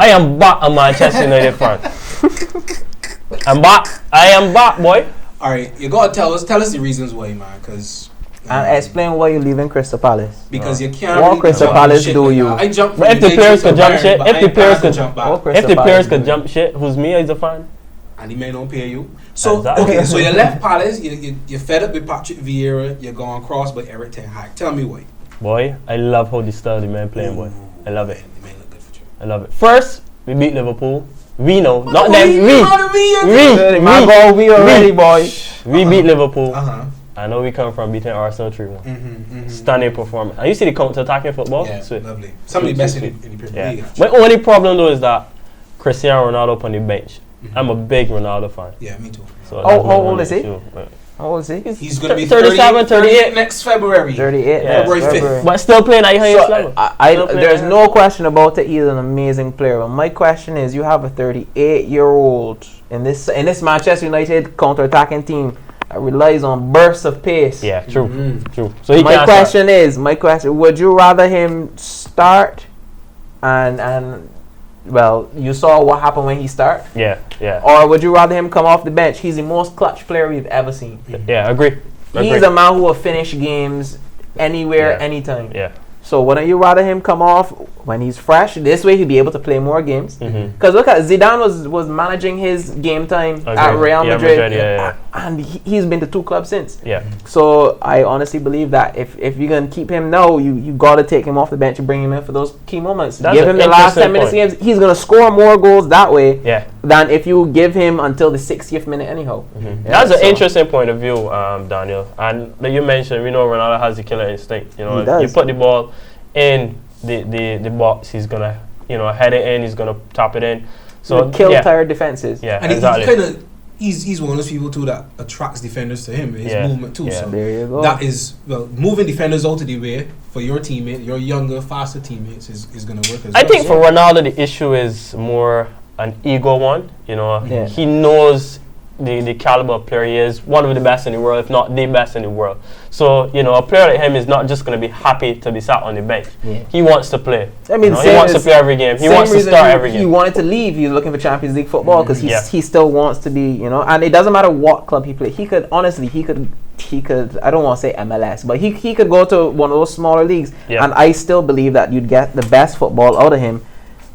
I am back a Manchester United fan. I'm back. I am back, boy. All right, you gotta tell us the reasons why, man. Because and explain why you're leaving Crystal Palace. Because you can't. What Crystal Palace do you? I jump. But if the players could jump shit, if the players could jump shit, who's me as a fan? And he may not pay you. So exactly. okay, so you left Palace. You're fed up with Patrick Vieira. You're going cross by Eric Ten Hag. Tell me why. Boy, I love how the style the man playing, boy. I love it. The man look good for you. I love it. First, we beat Liverpool. We know, not them. We already, boy. We beat Liverpool. Uh-huh. I know we come from beating Arsenal 3-1. Stunning performance. And you see the counter-attacking football? Yeah, Sweet. lovely. Some of the best in the Premier League. My only problem though is that Cristiano Ronaldo on the bench. I'm a big Ronaldo fan. Yeah, me too. So how old is he? How old is he? He's going to be 37, 38 next February. 38. Yeah. February 5th. But still playing at highest level. There's no question about it. He's an amazing player. But my question is, you have a 38-year-old in this Manchester United counter-attacking team that relies on bursts of pace. Yeah, true. So he my question, would you rather him start and well, you saw what happened when he started? Yeah. Or would you rather him come off the bench? He's the most clutch player we've ever seen. Yeah, agree. He's a man who will finish games anywhere, anytime. Yeah. So wouldn't you rather him come off when he's fresh? This way he'd be able to play more games. Because look at Zidane was managing his game time at Real Madrid. And he's been to 2 clubs since. Yeah. So I honestly believe that if you're going to keep him now, you got to take him off the bench and bring him in for those key moments. That's give him the last 10 minutes of games. He's going to score more goals that way than if you give him until the 60th minute anyhow. That's an interesting point of view, Daniel. And like you mentioned, we know Ronaldo has the killer instinct. You know, if you put the ball in the box, he's going to head it in, he's going to tap it in. So kill tired defenses. Yeah, and exactly. He's one of those people too that attracts defenders to him. His movement too. Yeah. So there you go. that is moving defenders out of the way for your teammate, your younger, faster teammates is going to work as well. I think for Ronaldo the issue is more an ego one. You know, he knows the caliber of player he is, one of the best in the world, if not the best in the world. So, you know, a player like him is not just going to be happy to be sat on the bench. He wants to play. I mean, he wants to play every game. He wants to start every game. He wanted to leave. He was looking for Champions League football because he still wants to be, you know, and it doesn't matter what club he plays. He could, honestly, he could, I don't want to say MLS, but he could go to one of those smaller leagues. And I still believe that you'd get the best football out of him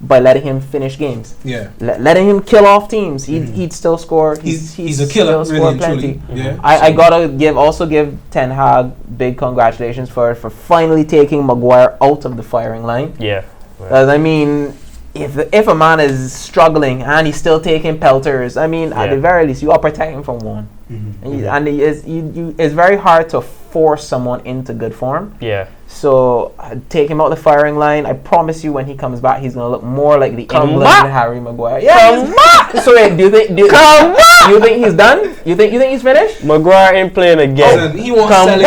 by letting him finish games. Letting him kill off teams. He'd still score. He's a killer, really, plenty. I gotta give Ten Hag big congratulations for finally taking Maguire out of the firing line. I mean, if a man is struggling and he's still taking pelters, I mean, at the very least, you are protecting him from one. And it's very hard to force someone into good form. So take him out the firing line. I promise you, when he comes back, he's gonna look more like the England Harry Maguire. So wait, do you think he's done? You think he's finished? Maguire ain't playing again. He won't sell it.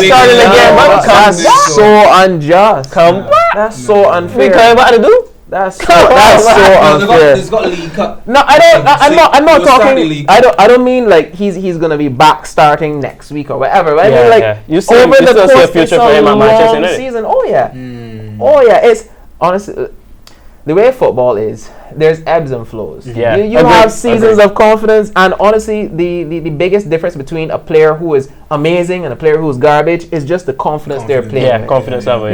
He's starting again. That's so unjust. That's so unfair. What about to do? That's so unfair. He's got a League Cup. No, I'm not talking. I don't mean like he's gonna be back starting next week or whatever. I mean like you see, over the course of future for him at Manchester United season. Oh yeah. It's honestly the way football is. There's ebbs and flows. You have seasons of confidence, and honestly, the biggest difference between a player who is amazing and a player who is garbage is just the confidence they're playing. Confidence level.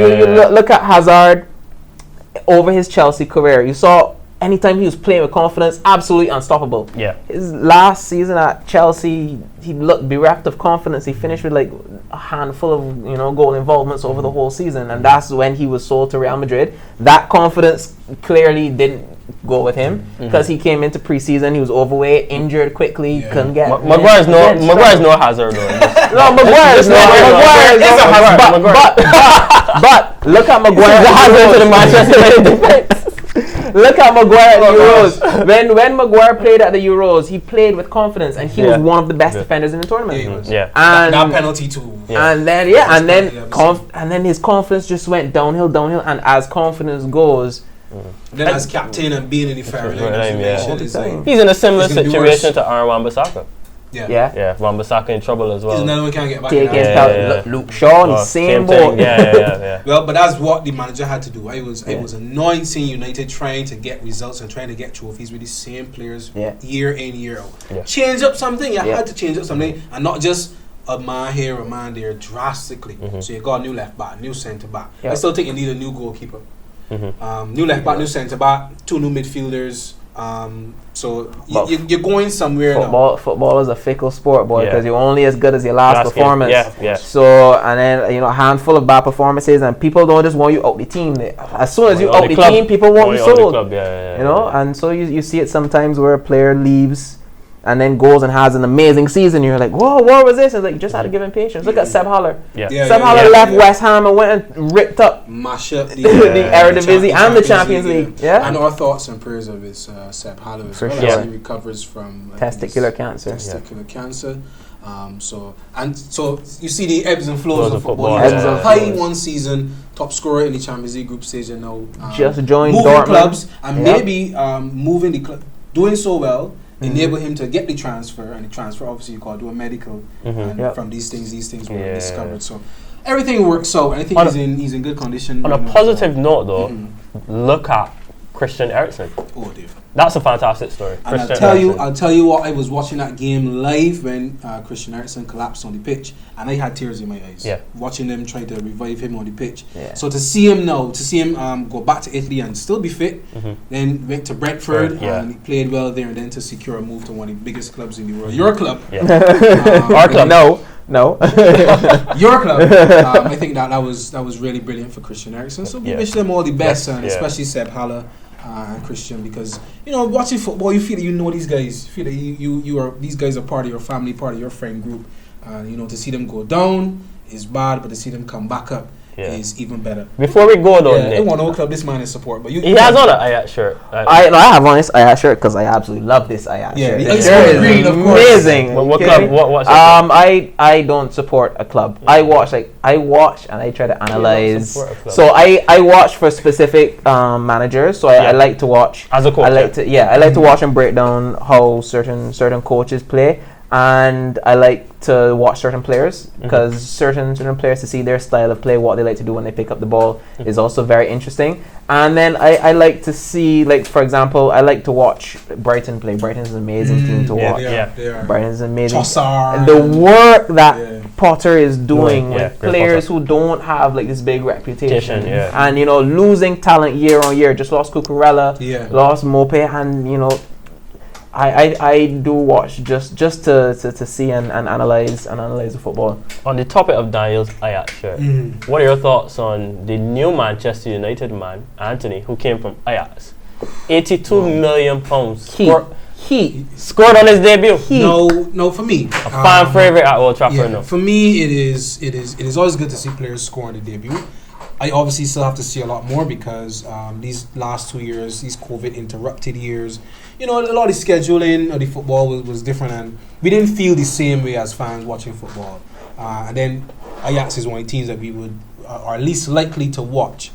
Look at Hazard. Over his Chelsea career, you saw anytime he was playing with confidence, absolutely unstoppable. His last season at Chelsea, he looked bereft of confidence. He finished with like a handful of goal involvements over the whole season, and that's when he was sold to Real Madrid. That confidence clearly didn't go with him because he came into preseason, he was overweight, injured quickly, couldn't get. Maguire's no Hazard though. No, Maguire's no Hazard. But look at Maguire. Hazard to the Manchester United defense. Look at Maguire at the Euros. When Maguire played at the Euros, he played with confidence, and he was one of the best defenders in the tournament. And that penalty too. And then his confidence just went downhill, and as confidence goes. Then as captain and being in the firing line, he's in a similar situation to Aaron Wan-Bissaka. Yeah. Wan-Bissaka in trouble as well. He's another one can't get back. Luke Shaw, same boat. Yeah. Well, but that's what the manager had to do. I was annoyed seeing United trying to get results and trying to get trophies with the same players year in, year out. Yeah. Change up something. You had to change up something, and not just a man here, a man there, drastically. So you got a new left back, new centre back. I still think you need a new goalkeeper. New left back, new centre back, 2 new midfielders. So you're going somewhere. Football is a fickle sport, boy, because you're only as good as your last performance. So, and then a handful of bad performances, and people don't just want you out the team. As soon as you out the team, people want you sold. And so you see it sometimes where a player leaves and then goes and has an amazing season. You're like, whoa, what was this? It's like, you just had to give him patience. Look at Seb Haller. Seb Haller left West Ham and went and ripped up, mash up the Eredivisie and the Champions League. And our thoughts and prayers of his Seb Haller as well as he recovers from testicular cancer. So you see the ebbs and flows of football. High one season, top scorer in the Champions League group stage, and now just joined moving Dortmund clubs and maybe moving the club, doing so well. Enable him to get the transfer, and the transfer obviously you got to do a medical, and from these things were discovered. So everything works out, and I think he's in good condition. On a positive note, though, look at Christian Eriksen. Oh, dear. That's a fantastic story. And I'll tell you what, I was watching that game live when Christian Eriksen collapsed on the pitch, and I had tears in my eyes. Watching them try to revive him on the pitch. So to see him go back to Italy and still be fit, then went to Brentford and he played well there, and then to secure a move to one of the biggest clubs in the world, your club. Our club. No. Your club. I think that was really brilliant for Christian Eriksen. So we wish them all the best, and especially Seb Haller. Christian, because watching football, you feel that you know these guys. You feel that you are, these guys are part of your family, part of your friend group. To see them go down is bad, but to see them come back up is even better. Before we go though, I want no club this man is support, but he has on an Ajax shirt. I have on this Ajax shirt because I absolutely love this Ajax shirt. The shirt green, of course. Amazing. What club? What's I don't support a club. I watch and I try to analyze. So I watch for specific managers. So I like to watch as a coach. I like to watch and break down how certain coaches play. And I like to watch certain players because certain players, to see their style of play, what they like to do when they pick up the ball is also very interesting. And then I like to see, like, for example, I like to watch Brighton play. Brighton's an amazing team to watch. They are. Brighton's amazing. Trossard. The work that Potter is doing with players who don't have like this big reputation. And losing talent year on year. Just lost Cucurella, lost Mope, and I do watch just to see and analyze the football. On the topic of Daniel's Ajax shirt, what are your thoughts on the new Manchester United man, Anthony, who came from Ajax? £82 million. He scored on his debut. No, for me, a fan favorite at Old Trafford. No. For me, it is always good to see players score on the debut. I obviously still have to see a lot more because these last 2 years, these COVID interrupted years, a lot of the scheduling of the football was different, and we didn't feel the same way as fans watching football. And then Ajax is one of the teams that we are least likely to watch.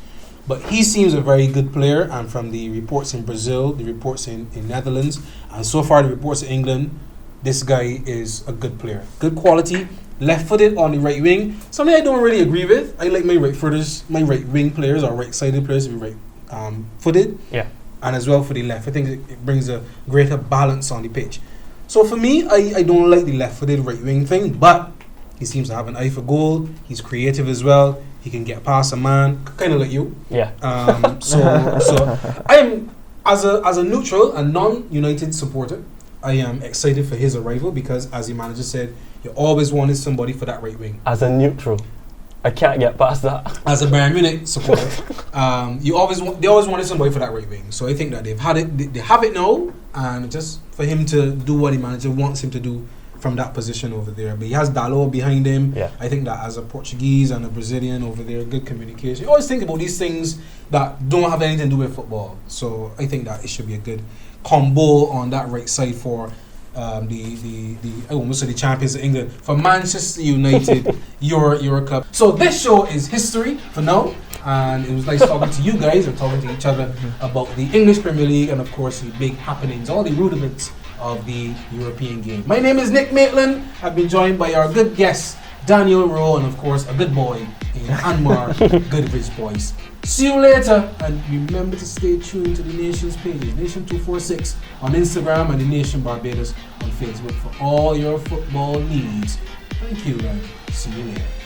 But he seems a very good player, and from the reports in Brazil, the reports in Netherlands, and so far the reports in England, this guy is a good player. Good quality. Left-footed on the right wing, something I don't really agree with. I like my right wing players or right-sided players to be right-footed, and as well for the left. I think it brings a greater balance on the pitch. So for me, I don't like the left-footed right wing thing, but he seems to have an eye for goal. He's creative as well. He can get past a man, kind of like you. So I am as a neutral and non-United supporter, I am excited for his arrival because, as the manager said, you always wanted somebody for that right wing. As a neutral, I can't get past that. As a Bayern Munich supporter, they always wanted somebody for that right wing. So I think that they've had it. They have it now, and just for him to do what the manager wants him to do from that position over there. But he has Dalot behind him. I think that as a Portuguese and a Brazilian over there, good communication. You always think about these things that don't have anything to do with football. So I think that it should be a good combo on that right side for I almost say the champions of England, for Manchester United, your club. So this show is history for now, and it was nice talking to you guys and talking to each other about the English Premier League and of course the big happenings, all the rudiments of the European game. My name is Nick Maitland. I've been joined by our good guest, Daniel Rowe, and of course, a good boy in Anmar Goodrich Boys. See you later, and remember to stay tuned to the Nation's pages, Nation246 on Instagram and the Nation Barbados on Facebook for all your football needs. Thank you, and see you later.